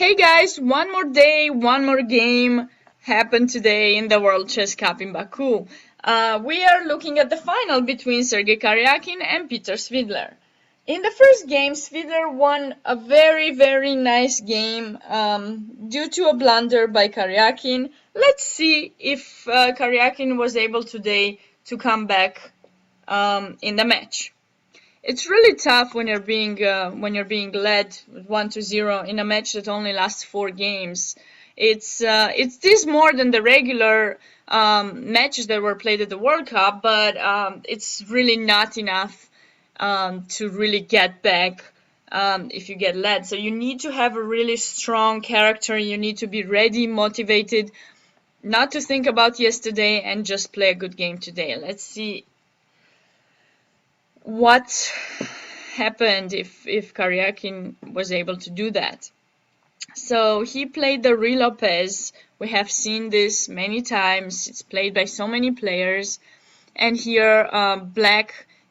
Hey guys, one more day, one more game happened today in the World Chess Cup in Baku. We are looking at the final between Sergey Karjakin and Peter Svidler. In the first game, Svidler won a very nice game due to a blunder by Karjakin. Let's see if Karjakin was able today to come back in the match. It's really tough when you're being led 1-0 in a match that only lasts 4 games. It's this more than the regular matches that were played at the World Cup, but it's really not enough to really get back if you get led. So you need to have a really strong character. You need to be ready, motivated, not to think about yesterday, and just play a good game today. Let's see what happened if Karjakin was able to do that. So he played the Ruy Lopez. We have seen this many times. It's played by so many players. And here,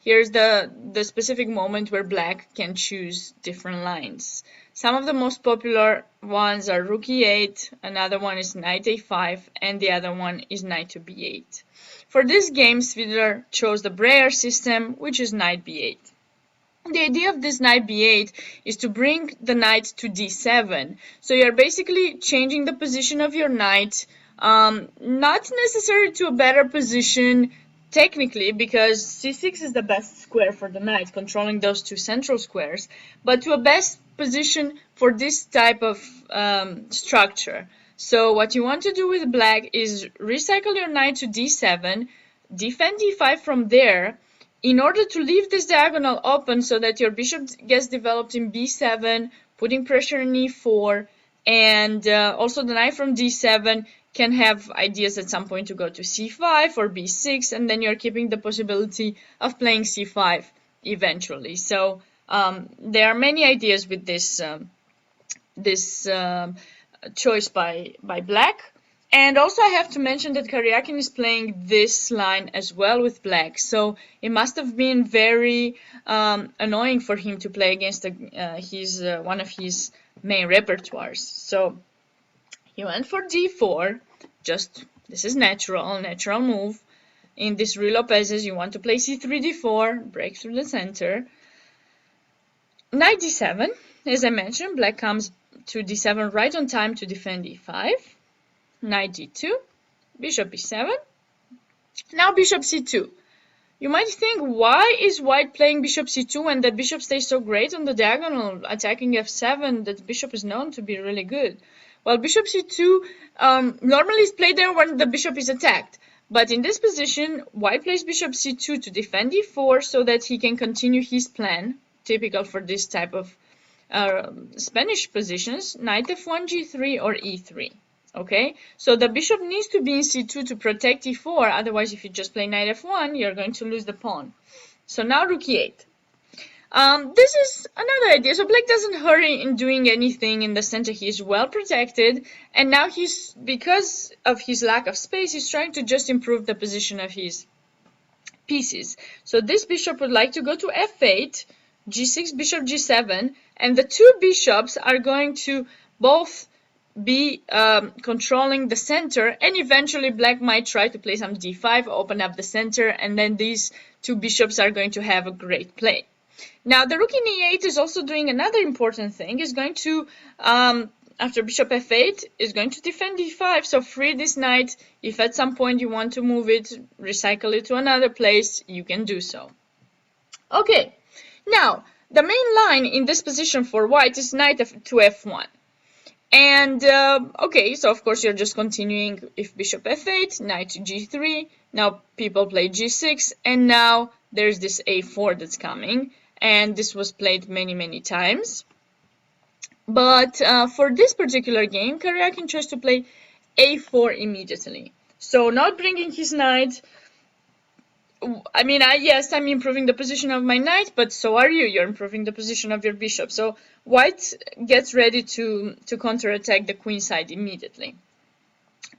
here's the specific moment where black can choose different lines. Some of the most popular ones are Rook E8, another one is Knight A5, and the other one is Knight to B8. For this game, Svidler chose the Breyer system, which is Knight B8. The idea of this Knight B8 is to bring the knight to D7. So you're basically changing the position of your knight, not necessarily to a better position technically, because C6 is the best square for the knight, controlling those two central squares, but to a best position for this type of structure. So what you want to do with black is recycle your knight to D7, defend D5 from there, in order to leave this diagonal open so that your bishop gets developed in B7, putting pressure on E4, and also the knight from D7 can have ideas at some point to go to C5 or B6, and then you're keeping the possibility of playing C5 eventually. So there are many ideas with this choice by black. And also I have to mention that Karjakin is playing this line as well with black, so it must have been very annoying for him to play against one of his main repertoires. So he went for D4, this is natural move. In this Ruy Lopez's, you want to play C3, D4, break through the center. Knight D7, as I mentioned, black comes to D7 right on time to defend E5. Knight D2, bishop E7, now bishop C2. You might think, why is white playing bishop C2 when the bishop stays so great on the diagonal, attacking F7? That bishop is known to be really good. Well, bishop C2 normally is played there when the bishop is attacked, but in this position, white plays bishop C2 to defend E4 so that he can continue his plan, typical for this type of Spanish positions, knight F1, G3, or E3. Okay, so the bishop needs to be in C2 to protect E4, otherwise if you just play knight F1, you're going to lose the pawn. So now Rook E8. This is another idea. So black doesn't hurry in doing anything in the center. He is well protected, and now because of his lack of space, he's trying to just improve the position of his pieces. So this bishop would like to go to F8, G6, bishop G7, and the two bishops are going to both be controlling the center, and eventually black might try to play some D5, open up the center, and then these two bishops are going to have a great play. Now the rook in E8 is also doing another important thing. Is going to after bishop F8 is going to defend D5, so free this knight. If at some point you want to move it, recycle it to another place, you can do so. Okay, now the main line in this position for white is knight to F1. And okay, so of course you're just continuing. If bishop F8, knight to G3, now people play G6, and now there's this A4 that's coming, and this was played many times. But for this particular game, Karjakin chose to play A4 immediately. So not bringing his knight. I mean, yes, I'm improving the position of my knight, but so are you. You're improving the position of your bishop. So white gets ready to counterattack the queen side immediately.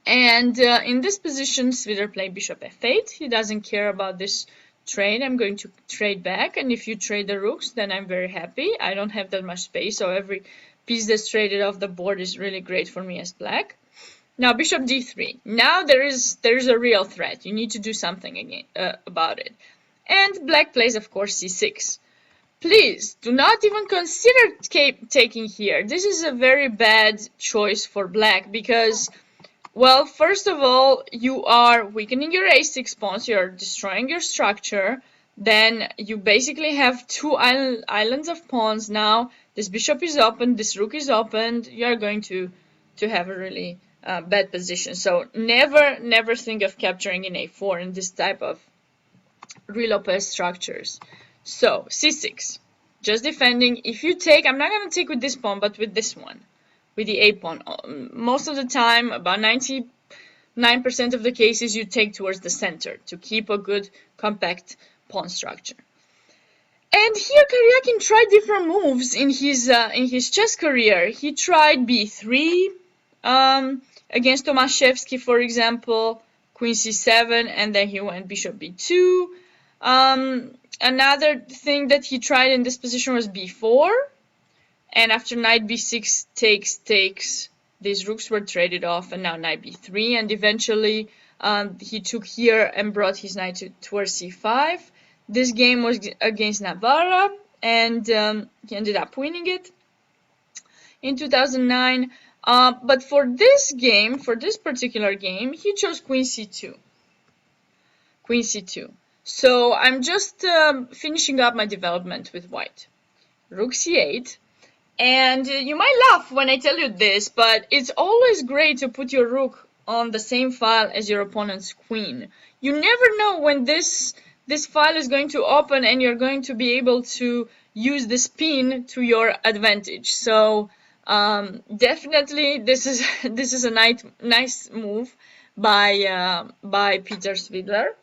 And in this position, Svidler played bishop F8. He doesn't care about this trade. I'm going to trade back, and if you trade the rooks, then I'm very happy. I don't have that much space, so every piece that's traded off the board is really great for me as black. Now bishop d3. Now there's a real threat. You need to do something again about it. And black plays, of course, c6. Please do not even consider taking here. This is a very bad choice for black because, well, first of all, you are weakening your a6 pawns. You're destroying your structure. Then you basically have two islands of pawns now. This bishop is open. This rook is opened. You're going to have a really bad position. So never think of capturing in a4 in this type of real OPS structures. So c6, just defending. If you take, I'm not going to take with this pawn, but with this one, with the a pawn. Most of the time, about 99% of the cases, you take towards the center to keep a good compact pawn structure. And here Karjakin tried different moves in his chess career. He tried b3 against Tomaszewski, for example, queen c7, and then he went bishop b2. Another thing that he tried in this position was b4, and after knight b6 takes, these rooks were traded off, and now knight b3, and eventually he took here and brought his knight towards c5. This game was against Navarra, and he ended up winning it in 2009. But for this game, for this particular game, he chose queen c2. Queen c2. So I'm just finishing up my development with white. Rook c8. And you might laugh when I tell you this, but it's always great to put your rook on the same file as your opponent's queen. You never know when this file is going to open and you're going to be able to use the spin to your advantage. So definitely this is a nice move by Peter Svidler.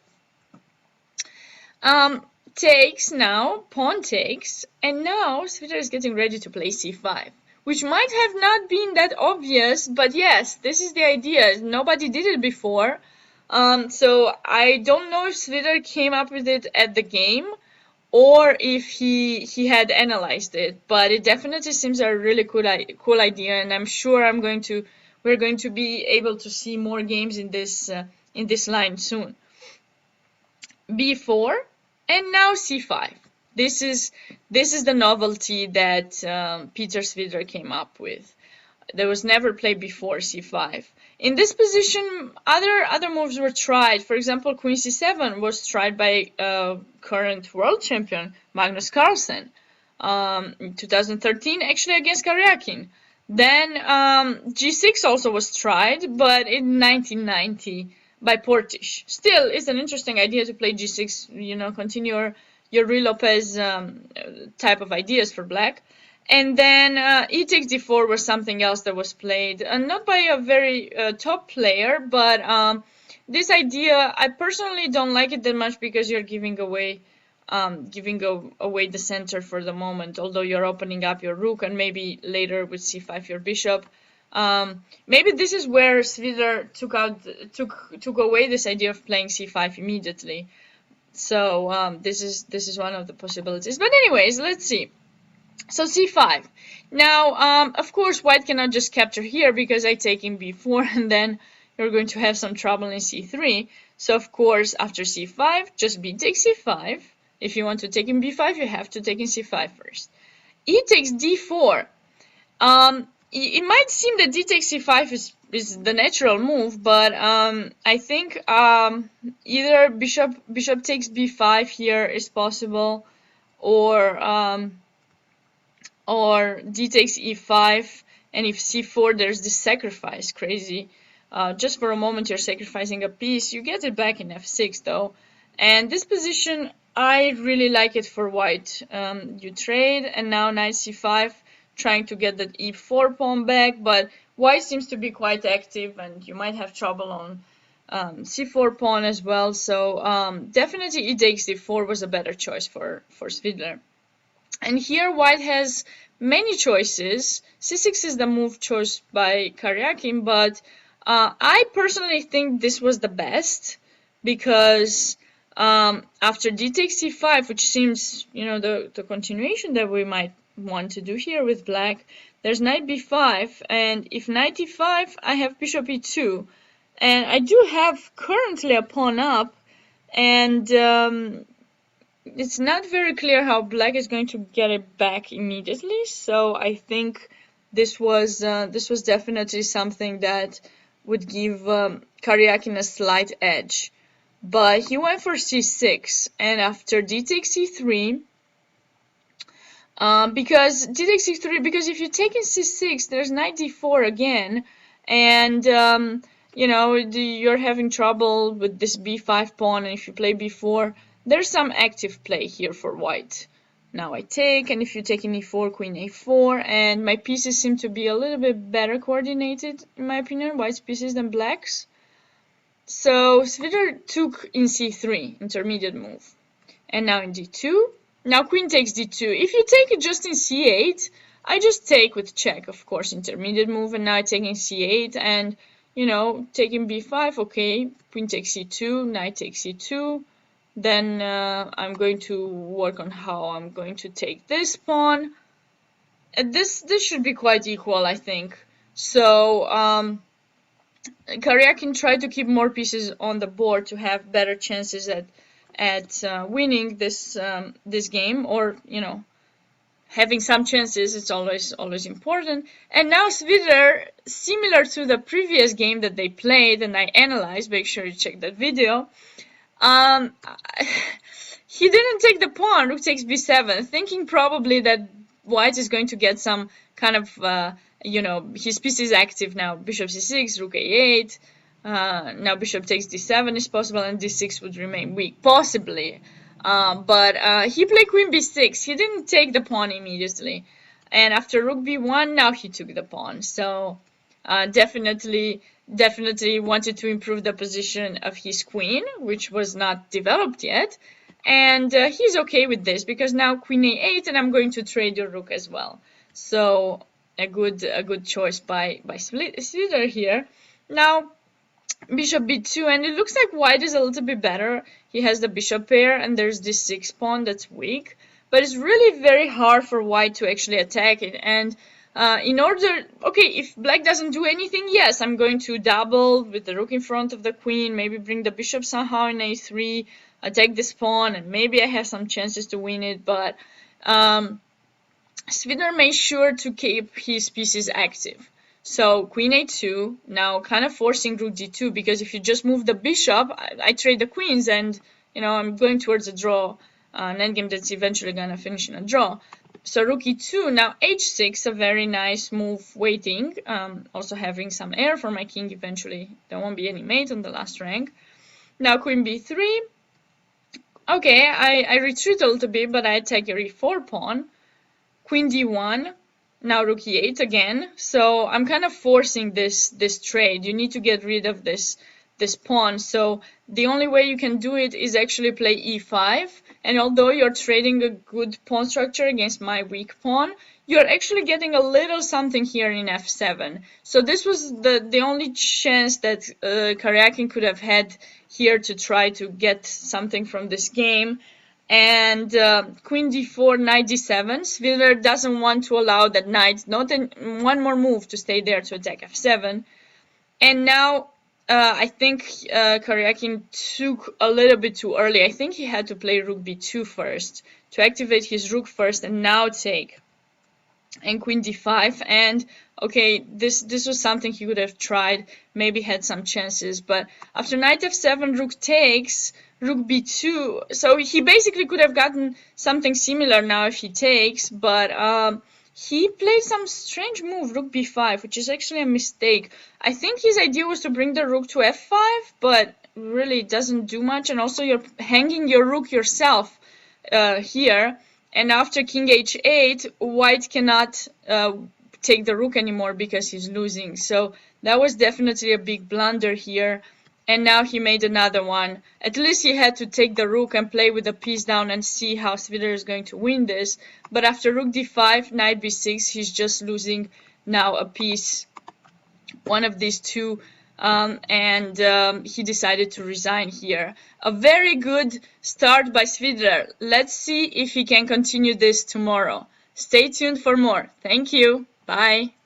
Takes now, pawn takes, and now Svidler is getting ready to play c5, which might have not been that obvious, but yes, this is the idea. Nobody did it before, so I don't know if Svidler came up with it at the game or if he had analyzed it, but it definitely seems a really cool idea, and I'm sure we're going to be able to see more games in this line soon. b4, and now c5. This is the novelty that Peter Svidler came up with. There was never played before c5. In this position, other moves were tried. For example, queen c7 was tried by current world champion Magnus Carlsen in 2013, actually against Karjakin. Then g6 also was tried, but in 1990 by Portish. Still, it's an interesting idea to play g6, you know, continue your Ruy Lopez type of ideas for black. And then e takes d4 was something else that was played, not by a very top player, but this idea, I personally don't like it that much because you're giving away the center for the moment, although you're opening up your rook and maybe later with c5 your bishop. Maybe this is where Svidler took away this idea of playing c5 immediately. So this is one of the possibilities. But anyways, let's see. So c5. Now, of course, white cannot just capture here because I take in b4 and then you're going to have some trouble in c3. So, of course, after c5, just b takes c5. If you want to take in b5, you have to take in c5 first. E takes d4. It might seem that d takes c5 is the natural move, but I think either bishop takes b5 here is possible, or d takes e5, and if c4 there's this sacrifice, crazy. Just for a moment you're sacrificing a piece. You get it back in f6 though, and this position I really like it for white. You trade, and now knight c5, trying to get that e4 pawn back, but white seems to be quite active, and you might have trouble on c4 pawn as well. So definitely e takes d4 was a better choice for Svidler. And here white has many choices. c6 is the move chosen by Karjakin, but I personally think this was the best because after d takes c5, which seems, you know, the continuation that we might want to do here with black, there's knight b5, and if knight e5, I have bishop e2. And I do have currently a pawn up, and it's not very clear how black is going to get it back immediately. So I think this was definitely something that would give Karjakin a slight edge. But he went for c6, and after d takes c3, because d takes c3, because if you take in c6, there's knight d4 again, and you know, you're having trouble with this b5 pawn, and if you play b4, there's some active play here for white. Now I take, and if you take in e4, queen a4, and my pieces seem to be a little bit better coordinated, in my opinion, white's pieces than black's. So Svidler took in c3, intermediate move. And now in d2. Now queen takes d2. If you take it just in c8, I just take with check, of course, intermediate move, and now I take in c8, and, you know, taking b5, okay, queen takes c2, knight takes c2. Then I'm going to work on how I'm going to take this pawn. This should be quite equal, I think. So Karjakin tried to keep more pieces on the board to have better chances at winning this game, or, you know, having some chances. It's always important. And now Svidler, similar to the previous game that they played, and I analyzed, make sure you check that video. He didn't take the pawn, rook takes b7, thinking probably that white is going to get some kind of, you know, his piece is active now. Bishop c6, rook a8, now bishop takes d7 is possible, and d6 would remain weak, possibly. But he played queen b6, he didn't take the pawn immediately. And after rook b1, now he took the pawn. So definitely wanted to improve the position of his queen, which was not developed yet. And he's okay with this, because now queen a8, and I'm going to trade your rook as well. So a good choice by Svidler here. Now bishop b2, and it looks like white is a little bit better. He has the bishop pair, and there's this 6 pawn that's weak. But it's really very hard for white to actually attack it. And in order, okay, if black doesn't do anything, yes, I'm going to double with the rook in front of the queen, maybe bring the bishop somehow in a3, attack this pawn, and maybe I have some chances to win it. But Svidler made sure to keep his pieces active. So queen a2, now kind of forcing rook d2, because if you just move the bishop, I trade the queens, and, you know, I'm going towards a draw, an endgame that's eventually going to finish in a draw. So rook e2, now h6, a very nice move waiting, also having some air for my king eventually. There won't be any mate on the last rank. Now queen b3. Okay, I retreat a little bit, but I attack your e4 pawn. Queen d1, now rook e8 again. So I'm kind of forcing this trade. You need to get rid of this pawn. So the only way you can do it is actually play e5. And although you're trading a good pawn structure against my weak pawn, you're actually getting a little something here in f7. So this was the only chance that Karjakin could have had here to try to get something from this game. And queen d4, knight d7. Svidler doesn't want to allow that knight, not one more move to stay there to attack f7. And now I think Karjakin took a little bit too early. I think he had to play rook b2 first, to activate his rook first, and now take. And queen d5, and okay, this was something he would have tried, maybe had some chances. But after knight f7, rook takes, rook b2, so he basically could have gotten something similar now if he takes, but he played some strange move, rook b5, which is actually a mistake. I think his idea was to bring the rook to f5, but really it doesn't do much. And also you're hanging your rook yourself here. And after king h8, white cannot take the rook anymore because he's losing. So that was definitely a big blunder here. And now he made another one. At least he had to take the rook and play with the piece down and see how Svidler is going to win this. But after rook d5, knight b6, he's just losing now a piece, one of these two. And he decided to resign here. A very good start by Svidler. Let's see if he can continue this tomorrow. Stay tuned for more. Thank you. Bye!